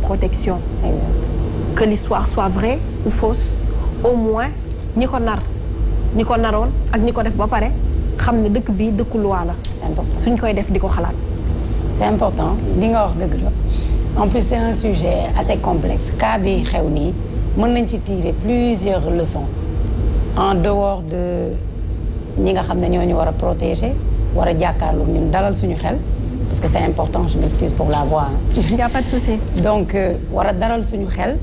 protection. Que l'histoire soit vraie ou fausse, au moins ñi ko naroon ak ñi ko def ba pare xam ne dëkk bi dëkku loi la. suñ koy def di ko xalaat. c'est important li nga wax dëgg la en plus c'est un sujet assez complexe cas bi xew nii mën nañ ci tirer plusieurs leçons en dehors de ñi nga xam ne ñoo ñu war a protéger war a jàkkaarloo ñun dalal suñu xel parce que c'est important je m'excuse pour la voix. Il y a pas de souci. donc war a dalal suñu xel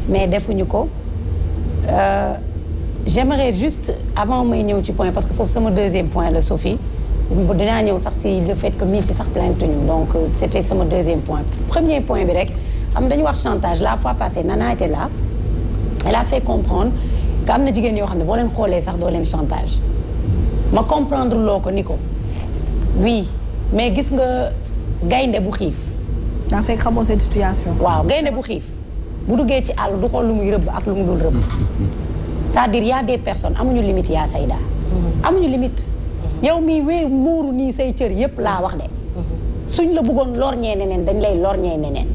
mais defuñu ko j'aimerais juste avant may ñëw ci point parce que foofu sama deuxième point la Sophie dinaa ñëw sax si le fait que Miss si sax plainte ñu donc c'était sama deuxième point premier point bi rek xam dañu wax chantage la fois passée Nana était là elle a fait comprendre que am na jigéen yoo xam ne boo leen xoolee sax doo leen chantage ma comprendre loo ko ni ko oui mais gis nga gaynde bu xiif daa fekk xamoo seen situation. waaw gaynde bu xiif bu duggee ci àll du xool lu muy rëbb ak lu mu dul rëbb c'est-à-dire y a des personnes amuñu limite yaa Sayda amuñu limite yow mii wéy muuru nii say cër yépp laa wax de suñ la bëggoon lorñee neneen dañ lay lorñee neneen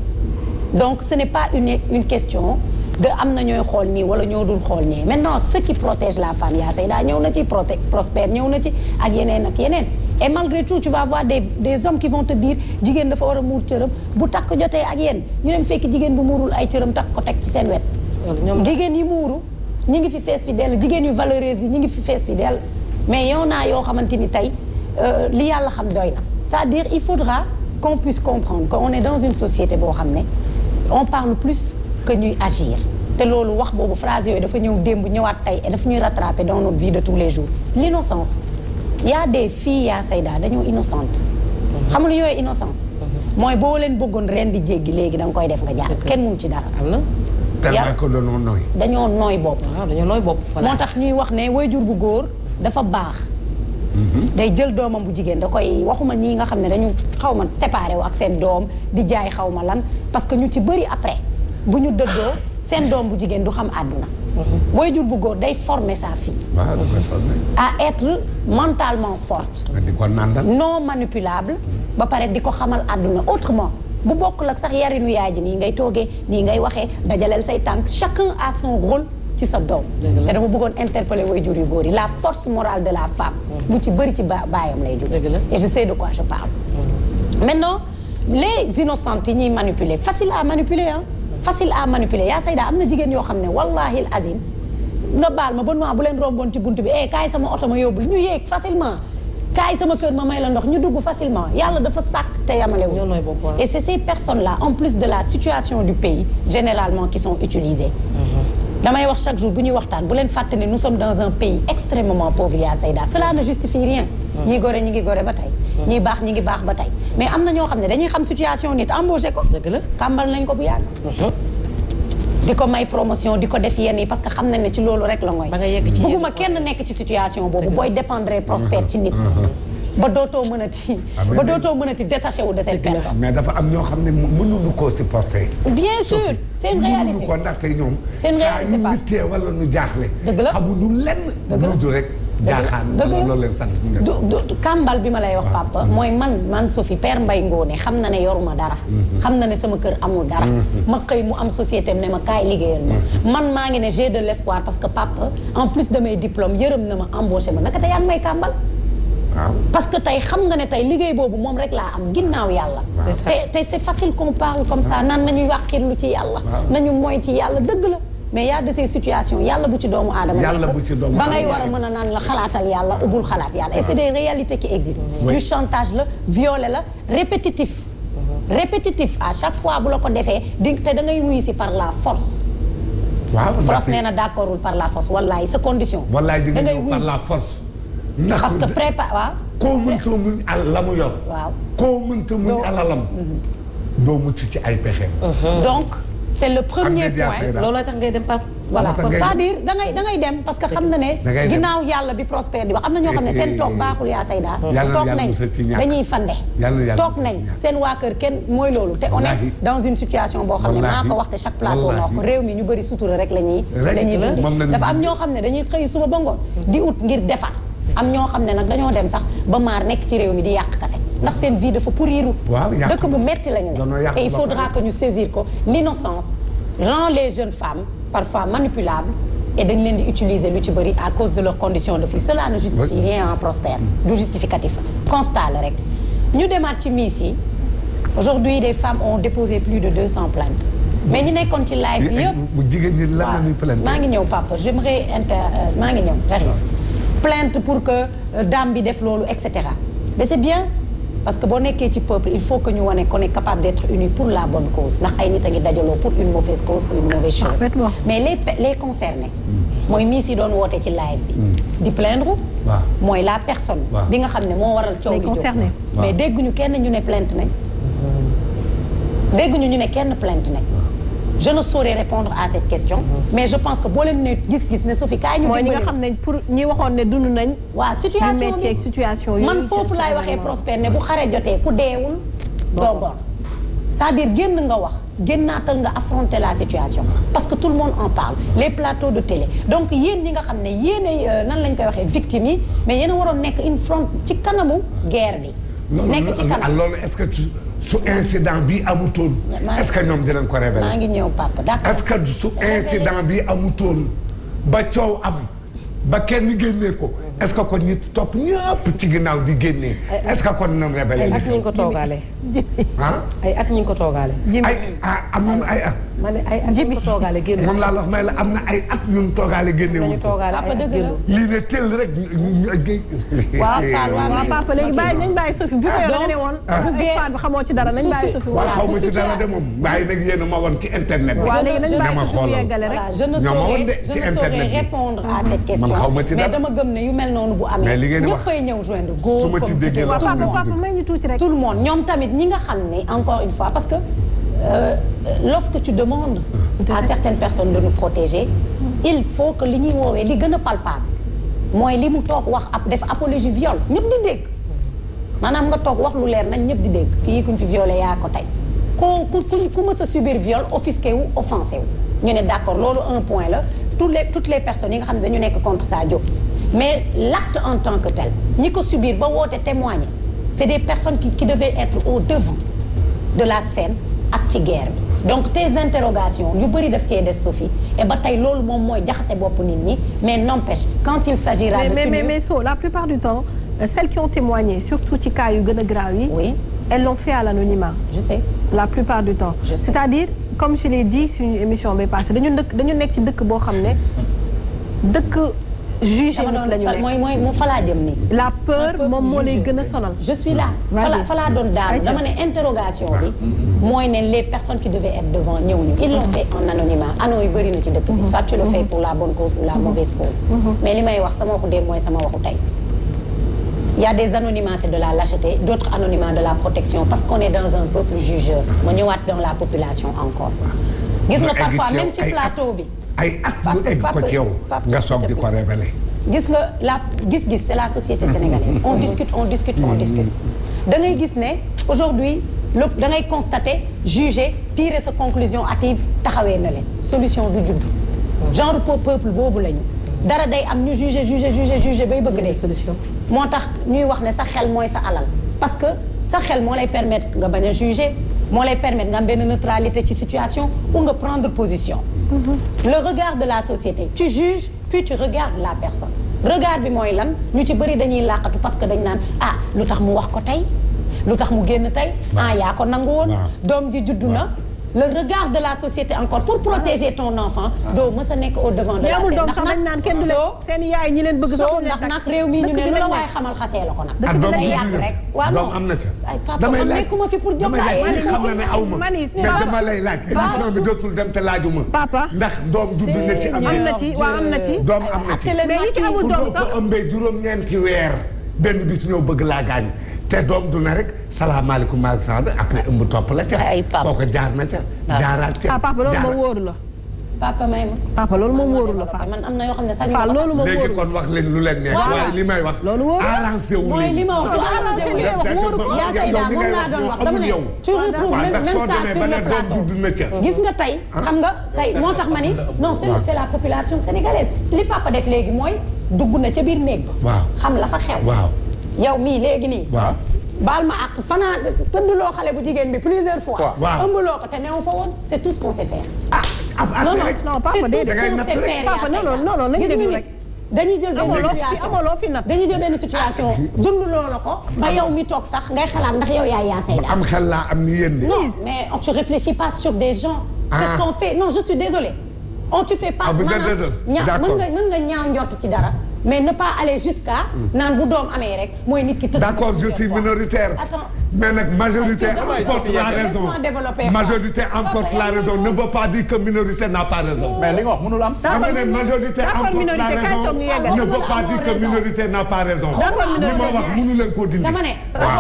donc ce n'est pas une question de am na ñooy xool nii wala ñoo dul xool ñee maintenant ce qui protège la femme yaa Sayda ñëw na ci Prospère ñëw na ci ak yeneen ak yeneen et malgré tout tu vas voir des hommes qui vont te dire jigéen dafa war a muur cëram bu takk jotee ak yéen ñu dem fekk jigéen bu muurul ay cëram takk ko teg ci seen wet jigéen yi muuru ñi ngi fi fees fi dell jigéen yu valeureuse yi ñi ngi fi fees fi dell mais yow naa yoo xamante ni tey li yàlla xam doy na c'est-à-dire il faudra qu'on puisse comprendre qu'on est dans une société boo xam ne on parle plus que ñuy agir te loolu wax boobu phrase yooyu dafa ñëw démb ñëwaat tey et dafa ñuy rattraper dans notre vie de tous les jours l'innocence il y a des filles yaa Sayda dañoo innocente xam nga lu ñooy innocence mooy boo leen bëggoon ren di jéggi léegi da nga koy def nga jaar kenn mun ci dara tellement que dañoo nooy dañoo nooy bopp moo tax ñuy wax ne waajur bu góor dafa baax day jël doomam bu jigéen da koy waxuma ñii nga xam ne dañu xaw ma séparé wu ak seen doom di jaay xaw ma lan parce que ñu ci bëri après bu ñu dëddoo seen doom bu jigéen du xam àdduna waajur bu góor day former sa fille à être mentalement forte non manipulable ba pare di ko xamal àdduna autrement bu bokkul ak sax yarinu yaay ji nii ngay toogee nii ngay waxee dajaleel say tànk chacun a son rôle ci sa doom te dama bëggoon interpeller waajur yu góor yi la force morale de la femme lu ci bëri ci baayam lay jóge et je sais de quoi je parle maintenant les innocentes yi ñuy manipuler facile à manipuler hein facile à manipuler yaa Sayda am na jigéen yoo xam ne wallahi al azim nga baal ma bon bu leen romboon ci buntu bi kaay sama oto ma yóbbul ñu yéeg facilement kaay sama kër ma may la ndox ñu dugg facilement yàlla dafa sàkk te yamalewu et c'est ces personnes là en plus de la situation du pays généralement qui sont utilisées damay wax chaque jour bu ñuy waxtaan bu leen fàtte ne nous sommes dans un pays extrêmement pauvre yaa Sayda cela ne justifie rien ñii gore ñi ngi gore ba tey ñii baax ñi ngi baax ba tey mais am na ñoo xam ne dañuy xam situation nit embauché ko kàmbal nañ ko bu yàgg di ko may promotion di ko def yenn yi parce que xam nañ ne ci loolu rek la ngoy bëgguma kenn nekk ci situation boobu booy dépendre prospère ci nit ba dootoo mënati détaché wu de cette personne mais dafa am ñoo xam ne mënuñu koo supporter bien sûr c'est une réalité mënuñu ko ndaxte ñoom c'est une réalité saa ñu nittee wala ñu jaaxle dëgg la xamuñu lenn lu rek jaaxaan loolu leen sant du kàmbal bi ma lay wax papa mooy man Sophie père Mbaye Ngoné xam na ne yoruma dara xam na ne sama kër amul dara ma xëy mu am société am ne ma kaay liggéeyal ma man maa ngi ne j'ai de l'espoir parce que papa en plus de mes diplômes yërëm na ma embauché ma naka te yaa ngi may kàmbal parce que tey xam nga ne tey liggéey boobu moom rek laa am ginnaaw yàlla te c'est facile qu'on parle comme ça naan nañuy wàqirlu ci yàlla nañu mooy ci yàlla dëgg la mais y a de ces situations yàlla bu ci doomu aadama ba ngay war a mën a naan la xalaatal yàlla ubul xalaat yàlla et c'est des réalités qui existent du chantage la violé la répétitif à chaque fois bu la ko defee te da ngay wuyu si par la force Pros nee na d'accordul par la force wallaay sa condition wallaay di nga ñëw par la force parce que waaw koo mënta muñ la mu yor waaw koo mënta muñ alalam doo mucc ci ay pexe donc c'est le premier point looloo tax ngay dem par voilà c'est-à-dire da ngay dem parce que xam na ne ginnaaw yàlla bi prospère di wax am na ñoo xam ne seen toog baaxul yaa Sayda toog nañ dañuy fande toog nañ seen waa kër kenn mooy loolu te on est dans une situation boo xam ne maa ko wax te chaque plateau ma wax ko réew mi ñu bëri sutura rek lañuy dundee dafa am ñoo xam ne dañuy xëy suba ba ngoon di ut ngir defar am ñoo xam ne nag dañoo dem sax ba maar nekk ci réew mi di yàq kase ndax seen vie dafa pourriru. waaw dëkk bu metti la ñu ne. Et il faudra que ñu saisir ko l'innocence rend les jeunes femmes parfois manipulables et dañ leen di utiliser lu ci bëri à cause de leurs conditions de vie. Cela ne justifie rien en Prospère. du justificatif constat la rek. ñu demaat ci miss yi aujourd'hui des femmes ont déposé plus de 200 plaintes. mais ñu nekkoon ci live bi yëpp. bu jigéen ñi lan la ñuy plainte. maa ngi ñëw papa j'aimerais maa ngi ñëw j'arrive. plainte pour que dame bi def loolu et cetera mais c'est bien parce que boo nekkee ci peuple il faut que ñu wane qu'on est capable d'être unis pour la bonne cause ndax ay nit a ngi dajaloo pour une mauvaise cause ou une mauvaise chose. mais les concernés. mooy miss yi doon woote ci live bi. di plaindre. mooy la personne. bi nga xam ne moo waral coow li jóg. mais dégguñu kenn ñu ne plainte nañ. dégguñu ñu ne kenn plainte nañ. je ne saurais répondre à cette question. mais je pense que boo leen ne gis-gis ne Sophie kaay ñu. mooy ñi nga xam ne pour ñi waxoon ne dund nañ. waaw situation bi man foofu laay waxee Prospère ne bu xare jotee ku deewul doo gor c'est-à-dire génn nga wax génnaatal nga affronter la situation parce que tout le monde en parle les plateaux de télé donc yéen ñi nga xam ne yéenay nan lañ koy waxee victimes yi mais yéen a waroon nekk une front ci kanamu guerre bi. nekk ci kanam loolu est-ce que su incident bi amutoon. est-ce que ñoom dinañ ko révéler. maa ngi ñëw papa d'accord. est-ce que su incident bi amutoon ba coow am ba kenn génnee ko est-ce que kon ñu topp ñëpp ci ginnaaw di génnee. est-ce que kon dinañ révéler. ay at ñu ko toogaale. ah ay at ñu ko toogaale. am na ay at. ma ne ay at ñu ko toogaale génne. moom laa la wax may la am na ay at yu ñu toogaale génne wu. papa dëgg la lii ne teel rek waaw papa léegi bàyyi nañ bàyyi Sophie bi ko yow nga ne woon. bu geer bi xamoo ci dara nañ bàyyi Sophie. waaw xaw ma ci dara de moom bàyyi nag yéen a ma woon ci internet. waaw léegi nañ bàyyi Sophie yeggale rek. je ne saurais répondre à cette question. mais dama gëm ne yu mel noonu bu amee. ñëppay ñëw joindre góor comme jigéen papa may ñu tuuti rek. tout le monde ñoom tamit ñi nga xam ne encore une fois parce que lorsque tu demandes à certaines personnes de nous protéger il faut que li ñuy woowee li gën a palpable mooy li mu toog wax ab def apologie viol ñëpp di dégg maanaam nga toog wax lu leer nañ ñëpp di dégg fii kuñ fi violé yaa ko tey ku mës a subir viol offusqué wu offensé wu ñu ne d'accord loolu un point la toutes les personnes yi nga xam ne dañu nekk contre ça jóg mais l'acte en tant que tel ñi ko subir ba woote témoigner c'est des personnes qui devaient être au devant de la scène ak ci guerre bi donc tes interrogations yu bëri daf cee des Sophie et ba tey loolu moom mooy jaxase bopp nit ñi mais n'empêche quand il s'agira de mais so la plupart du temps celles qui ont témoigné surtout ci cas yu gën a grave yi oui elles l'ont fait à l'anonymat je sais la plupart du temps c'est-à-dire comme je l'ai dit suñu émission bi passée dañu nekk ci dëkk boo xam ne dëkk juge la ñu nekk mooy mu falaa jëm nii. la peur moom moo lay gën a sonal. je suis là falaa doon daal dama ne interrogation bi. mooy ne les personnes qui devaient être devant ñëw ñu. ils l'ont fait en anonymat anoo yu bëri na ci dëkk bi. soit tu le fais pour la bonne cause ou la mauvaise cause. mais li may wax sama waxu démb mooy sama waxu tey. il y a des anonymats c'est de la lâcheté d'autres anonymats de la protection parce qu'on est dans un peuple jugeur. ma ñëwaat dans la population encore. gis nga parfois même ci plateau bi. ay at mu egg ko ci yow nga soog di ko révéler. gis nga la gis-gis c'est la société sénégalaise on discute da ngay gis ne aujourd'hui da ngay constater juger tirer sa conclusion hâtive taxawee na leen solution du judd genre peuple boobu lañu dara day am ñu juger bay bëgg dee solution moo tax ñuy wax ne sa xel mooy sa alal parce que sa xel moo lay permettre nga bañ a juger moo lay permettre nga am benn neutralité ci situation ou nga prendre position. Le regard de la société tu juges puis tu regardes la personne regard bi mooy lan ñu ci bëri dañuy làqatu parce que dañ naan ah lu tax mu wax ko tey lu tax mu génn tey ah yaa ko nangu woon doom ji juddu na le regard de la société encore pour protéger ton enfant doo mës a nekk au devant de la scène ndax nag seen yaay ñi leen bëgg soo ndax nag réew mi ñu ne lu la waaye xamal xasee la ko nag day yàgg rek waaw doom am na ca ay papa man nekkuma fi pour jox damay xam na ne aw ma mais dama lay laaj émission bi dootul dem te laajuma papa ndax doom judd na ci am na ci waaw am na ci doom am na ci mais ñi ci amul doom sax ko ëmbee juróom-ñeenti weer benn bis ñëw bëgg laa gaañ te doom du na rek salaamaaleykum maaleykum salaam après ëmb topp la ca. ay papa kooku jaar na ca. jaaraat ca papa loolu moo wóoru la. papa may ma. papa loolu moo wóoru la man am na yoo xam ne sañu ma ko loolu moo wóoru léegi kon wax leen lu leen neex. waaye li may wax. loolu wóoru arrangé wu mooy li ma wax tu arrangé wu yaa Seyda moom laa doon wax dama ne tu retrouves même ça sur le plateau. gis nga tey xam nga tey moo tax ma ni non c'est la population sénégalaise li papa def léegi mooy dugg na ca biir néeg ba. waaw xam la fa xew. waaw yow mii léegi nii. waaw baal ma ak fanaa tëddloo xale bu jigéen bi plusieurs fois. waaw ëmbaloo ko te newu fa woon c'est tout ce qu'on sait faire. non papa déedéet papa non nañu déglu rek. dañuy jël benn situation dund loola ko ba yow mi toog sax ngay xalaat ndax yow yaa Seyda. am xel laa am ni yéen de. non mais tu réfléchis pas sur des gens. c'est ce qu'on fait non je suis désolée. tu fais pas maanaam mën nga ñaaw njort ci dara. mais ne pas aller jusqu'à naan bu doom amee rek mooy nit ki tëdd. d'accord je suis minoritaire. mais nag majorité emporte la raison. majorité emporte la raison ne veut pas dire que minorité n'a pas raison. mais li nga wax mënul am. dama ne majorité emporte la raison ne veut pas dire que minorité n'a pas raison. li ma wax mënu leen koo dindi. dama ne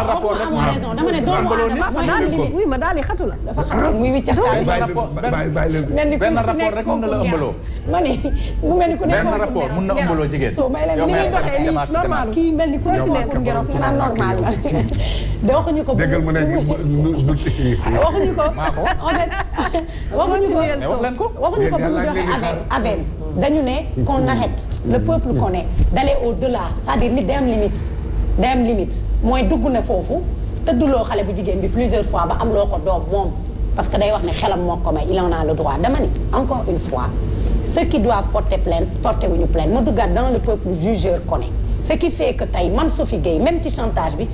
rapport rek raison dama ne doomu aadama mooy limite. oui ma daal di xatu la. dafa xatu muy wiccaxtaan. bàyyi leen benn rapport rek mën na la ëmbaloo. ma ne mu mel ni ku nekk benn rapport mën na ëmbaloo jigéen. yow may doxee normal kii mel ni ku nekk pour ngeros nga naan normal la. waxuñu ko déggal mu ne waxuñu ko en fait waxuñu ko bu ñu joxe avec dañu ne qu'on arrête le peuple connaît d'aller au-delà c'est-à-dire nit day am limite mooy dugg na foofu tëdduloo xale bu jigéen bi plusieurs fois ba am loo ko doom moom parce que day wax ne xelam moo ko may il en a le droit dama ni encore une fois ceux qui doivent porter plainte porter wuñu plainte ma duggaat dans le peuple jugeur connaît ce qui fait que tey man Sophie Gueye même ci chantage bi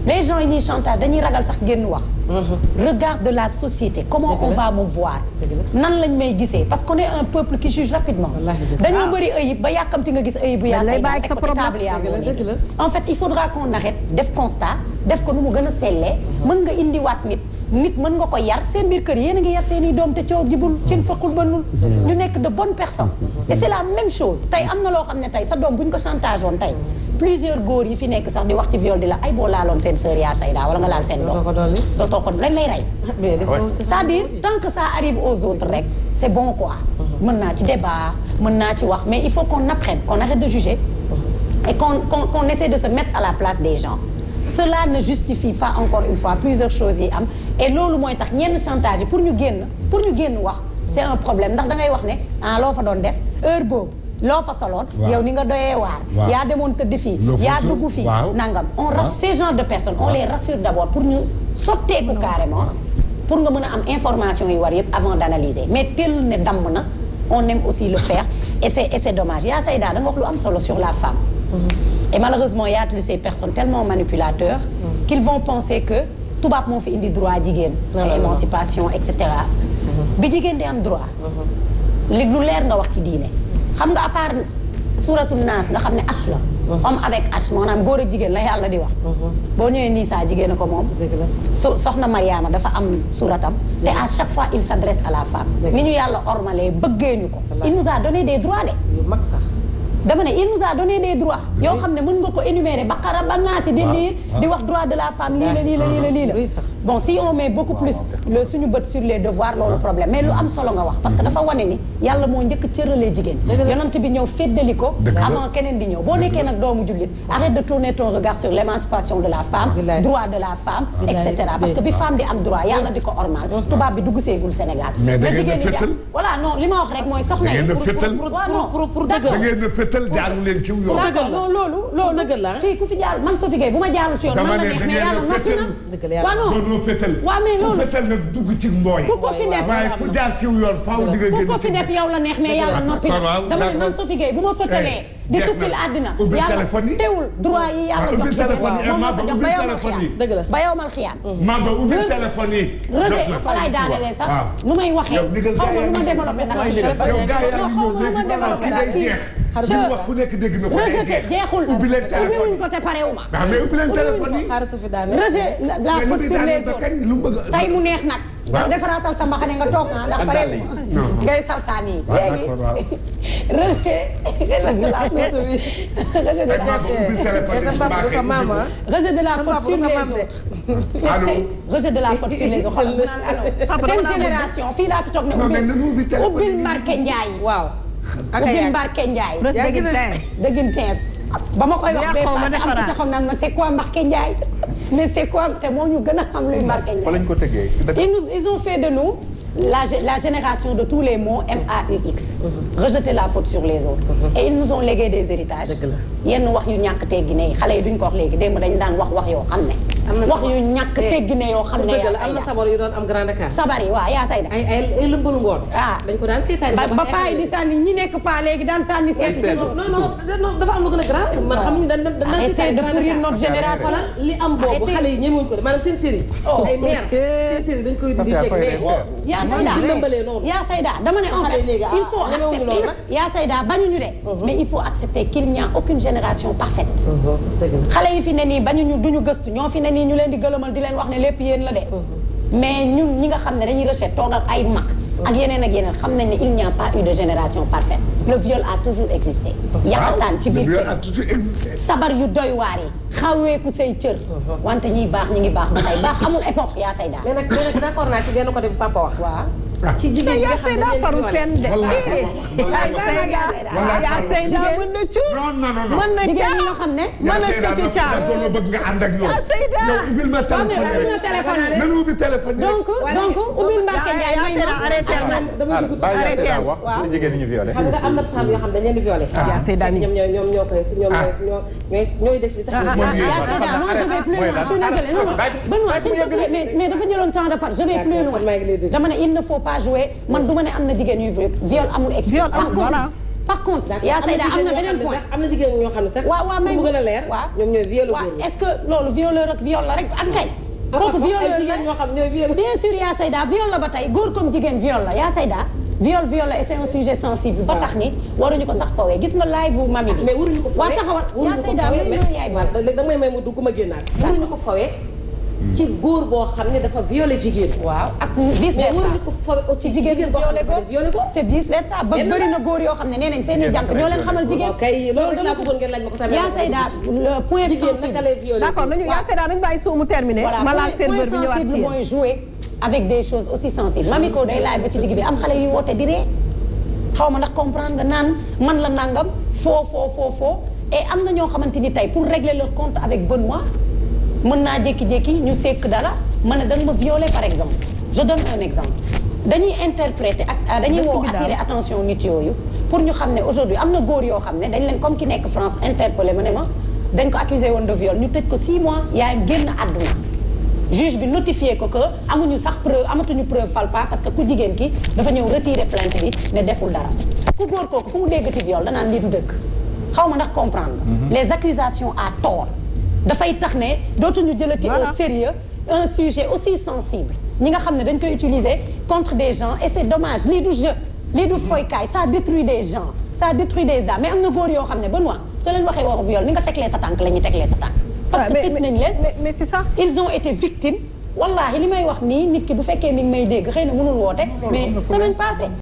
les gens yi ñuy chantage dañuy ragal sax génn wax. regard de la société comment on va me voir. nan lañ may gisee parce qu'on est un peuple qui juge rapidement. dañoo bëri ayib ba yàkkamti nga gis ayib bu yaa say teg ko ci table yaa en fait il faudra qu'on arrête def constat def ko nu mu gën a sellee mën nga indiwaat nit mën nga ko yar seen biir kër yéen a ngi yar seen i doom te coow jibul cin faqul bënnul ñu nekk de bonnes personnes et c'est la même chose tey am na loo xam ne tey sa doom bu ñu ko chantage woon tey plusieurs góor yi fi nekk sax di wax ci viol di la ay boo laaloon seen sœur yaa Sayda wala nga laal seen doom dootoo ko lañ lay rey c'est-à-dire tant que ça arrive aux autres rek c'est bon quoi mën naa ci débat mën naa ci wax mais il faut qu'on apprenne qu'on arrête de juger et qu'on essaie de se mettre à la place des gens. Cela ne justifie pas encore une fois plusieurs choses yi am et loolu mooy tax ñenn chantage yi pour ñu génn wax c'est un problème ndax da ngay wax ne loo fa doon def heure boobu loo fa soloon yow ni nga doyee waar yaa demoon tëdd fii yaa dugg fii nangam on rassure ces genres de personnes on les rassure d'abord pour ñu sotteeku carrément pour nga mën a am information yi war yëpp avant d'analyser mais tel ne damm na on aime aussi le faire et c'est dommage yaa Sayda da nga wax lu am solo sur la femme et malheureusement y a ces personnes tellement manipulateurs qu'ils vont penser que tubaab moo fi indi droit jigéen émancipation et cetera bi jigéen di am droit li lu leer nga wax ci diine xam nga à part suratul naas nga xam ne H la homme avec H maanaam góor ak jigéen la yàlla di wax boo ñëwee Nisaa jigéen a ko moom soxna Mariama dafa am suratam te à chaque fois il s'adresse à la femme ni ñu yàlla ormalee bëggee ñu ko il nous a donné des droits de mag sax dama ne il nous a donné des droits yoo xam ne mën nga ko énumérer Baqara ba Naas di lire di wax droit de la femme lii la bon si on met beaucoup plus le suñu bët sur les devoirs loolu problème mais lu am solo nga wax parce que dafa wane ni yàlla moo njëkk cëralee jigéen yonent bi ñëw féddali ko avant keneen di ñëw boo nekkee nag doomu jullit arrête de tourner ton regard sur l'émancipation de la femme droit de la femme et cetera parce que bi femme di am droit yàlla di ko ormal tubaab bi dugg seegul Sénégal na jigéen ñi jàpp voilà non li ma wax rek mooy soxna yi pour jaaru leen ci yoon. d'accord non loolu fii ku fi jaar man Sophie Gueye bu ma jaarul ci yoon man la neex mais yàlla noppi na waaw non waaw mais loolu ku fetal nag dugg ci mbooy ku ko fi def waaye ku jaar ci yoon faaw di nga génn ku ko fi def yow la neex mais yàlla noppi na dama ne man Sophie Gueye bu ma fëtalee di tukkil àddina yàlla teewul droit yi yàlla jox jigéen moom moo ko jox ba yowmal xiyaam ba yowmal xiyaam maa ba ubbi téléphone yi rejet fa laay daanelee sax nu may waxee xaw ma lu ma développé ndax xaw ma lu ma développé ndax suñu wax ku nekk dégg na ko rejeté jeexul ubbi leen téléphone ubbi wuñ ko te parewuma mais ubbi leen téléphone yi rejet la faute sur les autres tey mu neex nag ndax defaraatal sa mbaxane nga toog ndax parewuma ngay salsaan yi léegi rejet de la faute sur les autres rejet de la faute sur les autres seen génération fii laa fi toog ne ubbil Marqué Ndiaye waaw ubbil Mbarké Ndiaye dëggin teens ba ma koy wax bee passé am ku taxaw naan ma c'est quoi Mbarké Ndiaye mais c'est quoi te moo ñu gën a xam luy Mbarké Ndiaye fa lañ ko tegee ils ont fait de nous la génération de tous les mots MAUX rejeter la faute sur les autres et ils nous ont légué des héritages yenn wax yu ñàkk teggi ne xale yi duñ ko wax léegi démb dañ daan wax yoo xam ne wax yu ñàkk teggine yoo xam ne yaa am na sabar yu doon am Grand Dakar. sabar yi waaw yaa sayda ay lëmbalu ngoon. dañ ko daan seetaan ba paa yi di sànni ñi nekk paa léegi daan sànni seet. non dafa am lu gën a grave. man xam ni dañ arrêtez de pourrir notre génération. li am boobu xale yi ñemewuñ ko de maanaam seen série. ay mère seen série dañ koy di jéggi yaa sayda yaa sayda dama ne en fait il faut accepter yaa sayda bañuñu de mais il faut accepter qu'il n'y a aucune génération parfaite. xale yi fi ne nii bañuñu duñu gëstu ñoo fi ne nii ñu leen di gëlëmal di leen wax ne lépp yéen la de mais ñun ñi nga xam ne dañuy recherche toog ak ay mag ak yeneen xam nañ ne il n'y a pas eu de génération parfaite le viol a toujours existé yàqataan ci biir sabar yu doy waar yi xaweeku say cër wante ñiy baax ñi ngi baax ba tey baax amul époque yaa sayda mais nag d'accord naa ci benn côté bi papa wax waaw ci jigéen ñi nga xam ne farul fenn de yaa sayda mën na cu mën na jigéen ñi nga xam ne mën na cëcc caa dama bëgg nga ànd ak ñoom yow ubbil ma téléphone nanu ubbi téléphone donc ubbil Mbacke Ndiaye may ma bàyyi yaa sayda wax si jigéen ñi ñu violé xam nga am na femme yoo xam dañ leen di violé yaa sayda mi ñoom ñoo koy ñooy def li tax yaa sayda moi je vais plus loin je suis désolée non Benoît s'il te plaît mais dafa jëloon temps de part je vais plus loin dama ne il ne faut pas jouer man du ma ne am na jigéen yu viol amul excuse par contre yaa sayda am na beneen point am na jigéen ñoo xam ne sax waaw may mu gën a leer ñoom ñooy viol est-ce que loolu violeur ak viol la rek ak kay kooku violeur la ñoo xam ñooy viol bien sûr yaa sayda viol la ba tey góor comme jigéen viol la yaa sayda viol la et c'est un sujet sensible ba tax ni waruñu ko sax fawee gis nga live bu mami bi mais waruñu ko fawee taxawal yaa sayda yaay ba léegi da may mu dugg ma génnaat waruñu ko fawee ci góor boo xam ne dafa violé jigéen. waaw ak vice versa waruñu ko fawee aussi jigéen boo xam ne violé góor c'est vice versa ba bëri na góor yoo xam ne nee nañ seen i jànk ñoo leen xamal jigéen. kay loolu laa bëggoon ngeen laaj ma ko tamit. yaa sayda le point sensible d'accord nañu yaa sayda nañu bàyyi soo mu terminé. ma laal serveur bi ñëwaat ci mooy jouer avec des choses aussi sensibles. Mamiko day laaj ba ci digg bi am xale yu woote di ree xaw ma ndax comprendre nga naan man la nangam foo et am na ñoo xamante ni tey pour régler leur compte avec Benoît mën naa jékki-jékki ñu sekk dara ma ne danga ma violer par exemple je donne un exemple dañuy interpréter ak dañuy woo attirer attention nit yooyu pour ñu xam ne aujourd'hui am na góor yoo xam ne dañ leen comme ki nekk France interpellé ma ne ma dañ ko accusé woon de viol ñu tëj ko 6 mois yaayam génn àdduna juge bi notifié ko que amuñu sax preuve amatuñu preuve palpable parce que ku jigéen ki dafa ñëw retirer plainte bi ne deful dara ku góor kooku fu mu déggati viol danaan lii du dëgg xaw ma ndax comprendre les accusations à tort dafay tax ne dootuñu jëlati au sérieux un sujet aussi sensible ñi nga xam ne dañ koy utiliser contre des gens et c'est dommage lii du jeu lii du foykaay ça détruit des gens ça détruit des âmes mais am na góor yoo xam ne Benoît soo leen waxee waxu viol ni nga teglee sa tànk la ñuy teglee sa tànk parce que tëj nañ leen mais c'est ça ils ont été victimes wallahi li may wax nii nit ki bu fekkee mi ngi may dégg xëy na mënul woote mais semaine passée